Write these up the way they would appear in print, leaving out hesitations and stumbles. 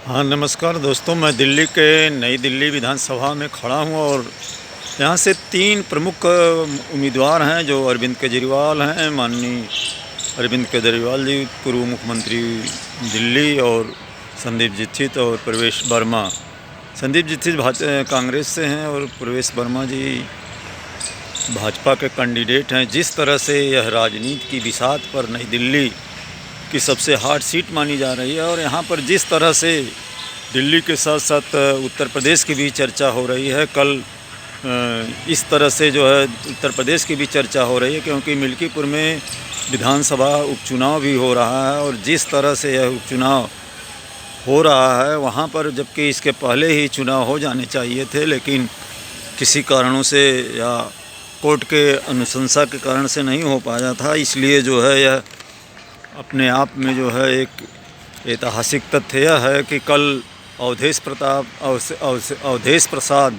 हाँ नमस्कार दोस्तों, मैं दिल्ली के नई दिल्ली विधानसभा में खड़ा हूँ और यहाँ से तीन प्रमुख उम्मीदवार हैं जो अरविंद केजरीवाल हैं, माननीय अरविंद केजरीवाल जी पूर्व मुख्यमंत्री दिल्ली, और संदीप दीक्षित और प्रवेश वर्मा। संदीप दीक्षित कांग्रेस से हैं और प्रवेश वर्मा जी भाजपा के कैंडिडेट हैं। जिस तरह से यह राजनीति की बिसात पर नई दिल्ली की सबसे हार्ड सीट मानी जा रही है, और यहाँ पर जिस तरह से दिल्ली के साथ साथ उत्तर प्रदेश की भी चर्चा हो रही है, कल इस तरह से जो है उत्तर प्रदेश की भी चर्चा हो रही है, क्योंकि मिल्कीपुर में विधानसभा उपचुनाव भी हो रहा है। और जिस तरह से यह उपचुनाव हो रहा है वहाँ पर, जबकि इसके पहले ही चुनाव हो जाने चाहिए थे, लेकिन किसी कारणों से या कोर्ट के अनुशंसा के कारण से नहीं हो पाया था, इसलिए जो है यह अपने आप में जो है एक ऐतिहासिक तथ्य यह है कि कल अवधेश प्रसाद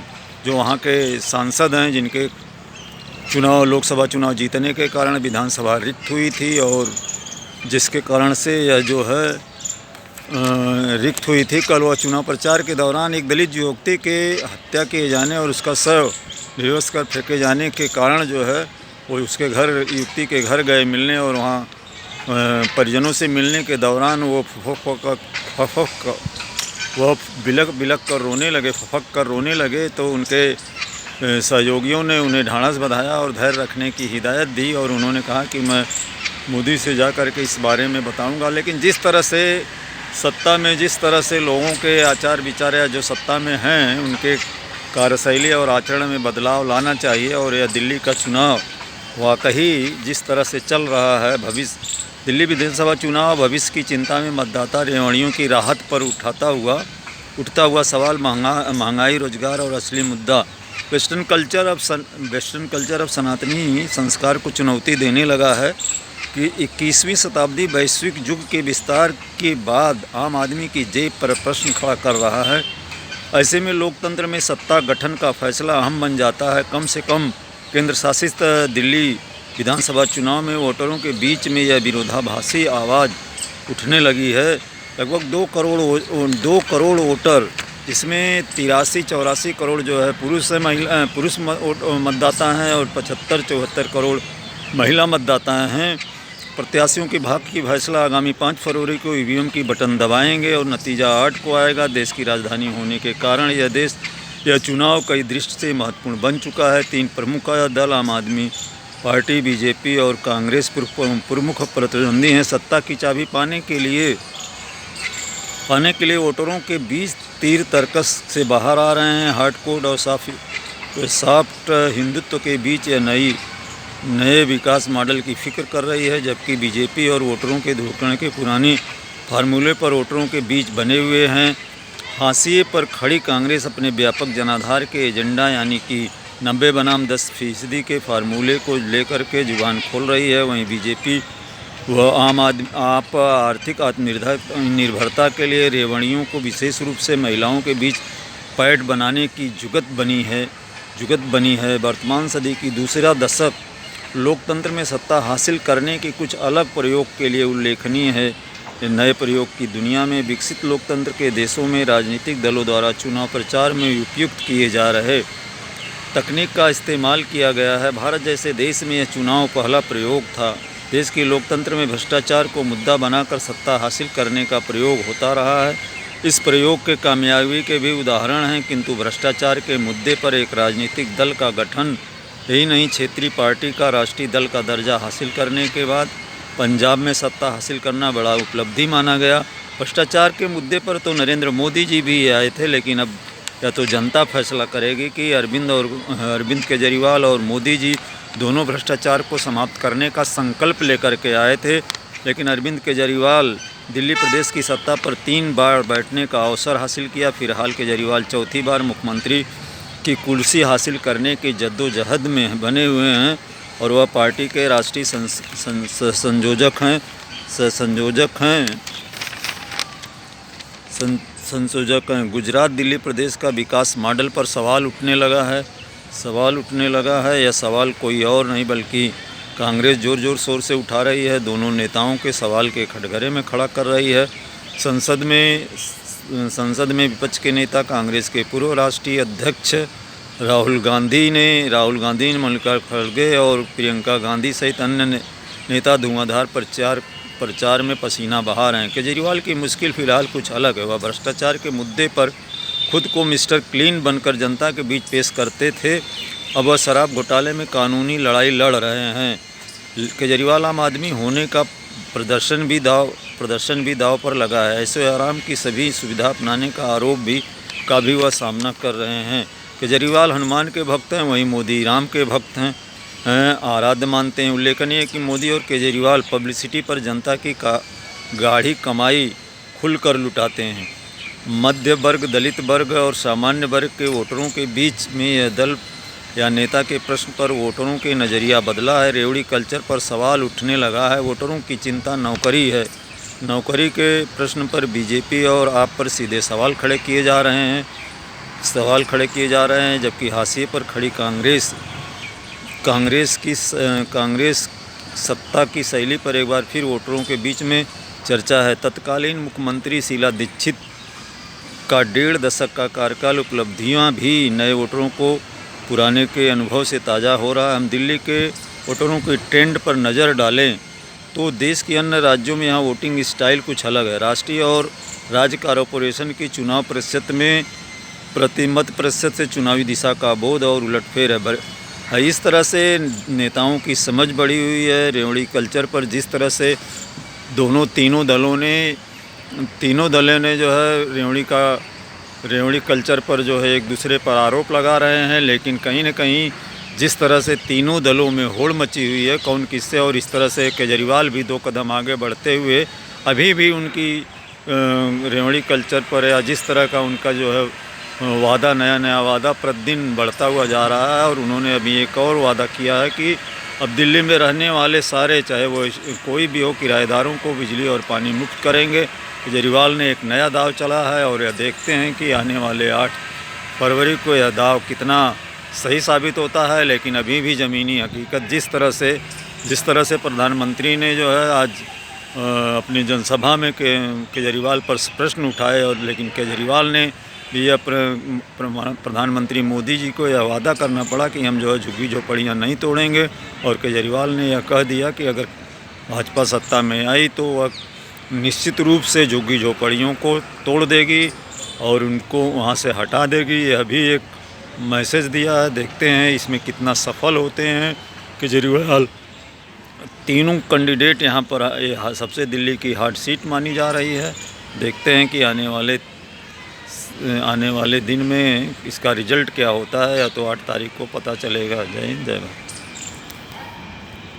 जो वहाँ के सांसद हैं, जिनके लोकसभा चुनाव जीतने के कारण विधानसभा रिक्त हुई थी, और जिसके कारण से यह जो है रिक्त हुई थी, कल वह चुनाव प्रचार के दौरान एक दलित युवती के हत्या किए जाने और उसका शव बेहोश कर फेंके जाने के कारण जो है वो उसके घर, युवती के घर गए मिलने, और वहाँ परिजनों से मिलने के दौरान वो बिलक कर रोने लगे। तो उनके सहयोगियों ने उन्हें ढाढ़स बंधाया और धैर्य रखने की हिदायत दी, और उन्होंने कहा कि मैं मोदी से जा कर के इस बारे में बताऊंगा। लेकिन जिस तरह से सत्ता में, जिस तरह से लोगों के आचार विचार या जो सत्ता में हैं उनके कार्यशैली और आचरण में बदलाव लाना चाहिए। और यह दिल्ली का चुनाव वाकई जिस तरह से चल रहा है, दिल्ली विधानसभा चुनाव भविष्य की चिंता में मतदाता रेवड़ियों की राहत पर उठता हुआ सवाल महंगाई, रोजगार और असली मुद्दा वेस्टर्न कल्चर अब सनातनी संस्कार को चुनौती देने लगा है कि 21वीं शताब्दी वैश्विक युग के विस्तार के बाद आम आदमी की जेब पर प्रश्न खड़ा कर रहा है। ऐसे में लोकतंत्र में सत्ता गठन का फैसला अहम बन जाता है। कम से कम केंद्र शासित दिल्ली विधानसभा चुनाव में वोटरों के बीच में यह विरोधाभासी आवाज़ उठने लगी है। लगभग 2 करोड़ वोटर, जिसमें 83-84 करोड़ जो है पुरुष मतदाता हैं और 75-74 करोड़ महिला मतदाता हैं। प्रत्याशियों के भाग्य की फैसला आगामी 5 फरवरी को ईवीएम की बटन दबाएंगे और नतीजा 8 को आएगा। देश की राजधानी होने के कारण यह चुनाव कई दृष्टि से महत्वपूर्ण बन चुका है। 3 प्रमुख दल आम आदमी पार्टी, बीजेपी और कांग्रेस प्रमुख प्रतिद्वंदी हैं। सत्ता की चाबी पाने के लिए वोटरों के बीच तीर तर्कस से बाहर आ रहे हैं। हार्डकोर और सॉफ्ट हिंदुत्व के बीच यह नए विकास मॉडल की फिक्र कर रही है, जबकि बीजेपी और वोटरों के धोखाधड़ी के पुराने फार्मूले पर वोटरों के बीच बने हुए हैं। हाशिए पर खड़ी कांग्रेस अपने व्यापक जनाधार के एजेंडा यानी कि 90 बनाम 10% के फार्मूले को लेकर के जुबान खोल रही है। वहीं बीजेपी आर्थिक आत्मनिर्भरता के लिए रेवड़ियों को विशेष रूप से महिलाओं के बीच पैठ बनाने की जुगत बनी है। वर्तमान सदी की दूसरा दशक लोकतंत्र में सत्ता हासिल करने के कुछ अलग प्रयोग के लिए उल्लेखनीय है। नए प्रयोग की दुनिया में विकसित लोकतंत्र के देशों में राजनीतिक दलों द्वारा चुनाव प्रचार में उपयुक्त किए जा रहे तकनीक का इस्तेमाल किया गया है। भारत जैसे देश में यह चुनाव पहला प्रयोग था। देश के लोकतंत्र में भ्रष्टाचार को मुद्दा बनाकर सत्ता हासिल करने का प्रयोग होता रहा है। इस प्रयोग के कामयाबी के भी उदाहरण हैं, किंतु भ्रष्टाचार के मुद्दे पर एक राजनीतिक दल का गठन यही नहीं, क्षेत्रीय पार्टी का राष्ट्रीय दल का दर्जा हासिल करने के बाद पंजाब में सत्ता हासिल करना बड़ा उपलब्धि माना गया। भ्रष्टाचार के मुद्दे पर तो नरेंद्र मोदी जी भी आए थे, लेकिन अब या तो जनता फैसला करेगी कि अरविंद केजरीवाल और मोदी जी दोनों भ्रष्टाचार को समाप्त करने का संकल्प लेकर के आए थे। लेकिन अरविंद केजरीवाल दिल्ली प्रदेश की सत्ता पर 3 बार बैठने का अवसर हासिल किया। फिलहाल केजरीवाल चौथी बार मुख्यमंत्री की कुर्सी हासिल करने की जद्दोजहद में बने हुए हैं, और वह पार्टी के राष्ट्रीय संयोजक हैं। गुजरात दिल्ली प्रदेश का विकास मॉडल पर सवाल उठने लगा है। यह सवाल कोई और नहीं बल्कि कांग्रेस जोर शोर से उठा रही है। दोनों नेताओं के सवाल के कटघरे में खड़ा कर रही है। संसद में संसद में विपक्ष के नेता कांग्रेस के पूर्व राष्ट्रीय अध्यक्ष राहुल गांधी ने मल्लिकार्जुन खड़गे और प्रियंका गांधी सहित अन्य नेता धुआंधार प्रचार में पसीना बहा रहे हैं। केजरीवाल की मुश्किल फिलहाल कुछ अलग है। वह भ्रष्टाचार के मुद्दे पर खुद को मिस्टर क्लीन बनकर जनता के बीच पेश करते थे। अब वह शराब घोटाले में कानूनी लड़ाई लड़ रहे हैं। केजरीवाल आम आदमी होने का प्रदर्शन भी दाव पर लगा है। ऐसे आराम की सभी सुविधा अपनाने का आरोप का भी वह सामना कर रहे हैं। केजरीवाल हनुमान के भक्त हैं, वहीं मोदी राम के भक्त हैं, आराध्य मानते हैं। उल्लेखनीय है कि मोदी और केजरीवाल पब्लिसिटी पर जनता की गाढ़ी कमाई खुलकर लुटाते हैं। मध्य वर्ग, दलित वर्ग और सामान्य वर्ग के वोटरों के बीच में यह दल या नेता के प्रश्न पर वोटरों के नज़रिया बदला है। रेवड़ी कल्चर पर सवाल उठने लगा है। वोटरों की चिंता नौकरी है। नौकरी के प्रश्न पर बीजेपी और आप पर सीधे सवाल खड़े किए जा रहे हैं, जबकि हाशिए पर खड़ी कांग्रेस सत्ता की शैली पर एक बार फिर वोटरों के बीच में चर्चा है। तत्कालीन मुख्यमंत्री शीला दीक्षित का 1.5 दशक का कार्यकाल उपलब्धियां भी नए वोटरों को पुराने के अनुभव से ताज़ा हो रहा है। हम दिल्ली के वोटरों के ट्रेंड पर नज़र डालें तो देश के अन्य राज्यों में यहाँ वोटिंग स्टाइल कुछ अलग है। राष्ट्रीय और राज्य कॉरपोरेशन की चुनाव प्रतिशत में मत प्रतिशत से चुनावी दिशा का बोध और उलटफेर है। इस तरह से नेताओं की समझ बढ़ी हुई है। रेवड़ी कल्चर पर जिस तरह से तीनों दलों ने जो है रेवड़ी कल्चर पर जो है एक दूसरे पर आरोप लगा रहे हैं, लेकिन कहीं न कहीं जिस तरह से तीनों दलों में होड़ मची हुई है कौन किससे, और इस तरह से केजरीवाल भी 2 कदम आगे बढ़ते हुए अभी भी उनकी रेवड़ी कल्चर पर या जिस तरह का उनका जो है वादा, नया वादा प्रतिदिन बढ़ता हुआ जा रहा है। और उन्होंने अभी एक और वादा किया है कि अब दिल्ली में रहने वाले सारे, चाहे वो कोई भी हो, किराएदारों को बिजली और पानी मुफ्त करेंगे। केजरीवाल ने एक नया दाव चला है और यह देखते हैं कि आने वाले 8 फरवरी को यह दाव कितना सही साबित होता है। लेकिन अभी भी ज़मीनी हकीकत जिस तरह से प्रधानमंत्री ने जो है आज अपनी जनसभा में केजरीवाल पर प्रश्न उठाए, और लेकिन केजरीवाल ने भी प्रधानमंत्री मोदी जी को यह वादा करना पड़ा कि हम जो है झुग्गी झोपड़ियाँ नहीं तोड़ेंगे। और केजरीवाल ने यह कह दिया कि अगर भाजपा सत्ता में आई तो वह निश्चित रूप से झुग्गी झोपड़ियों को तोड़ देगी और उनको वहाँ से हटा देगी। यह भी एक मैसेज दिया है। देखते हैं इसमें कितना सफल होते हैं केजरीवाल। तीनों कैंडिडेट यहाँ पर सबसे दिल्ली की हॉट सीट मानी जा रही है। देखते हैं कि आने वाले दिन में इसका रिजल्ट क्या होता है, या तो 8 तारीख को पता चलेगा। जय हिंद, जय भारत।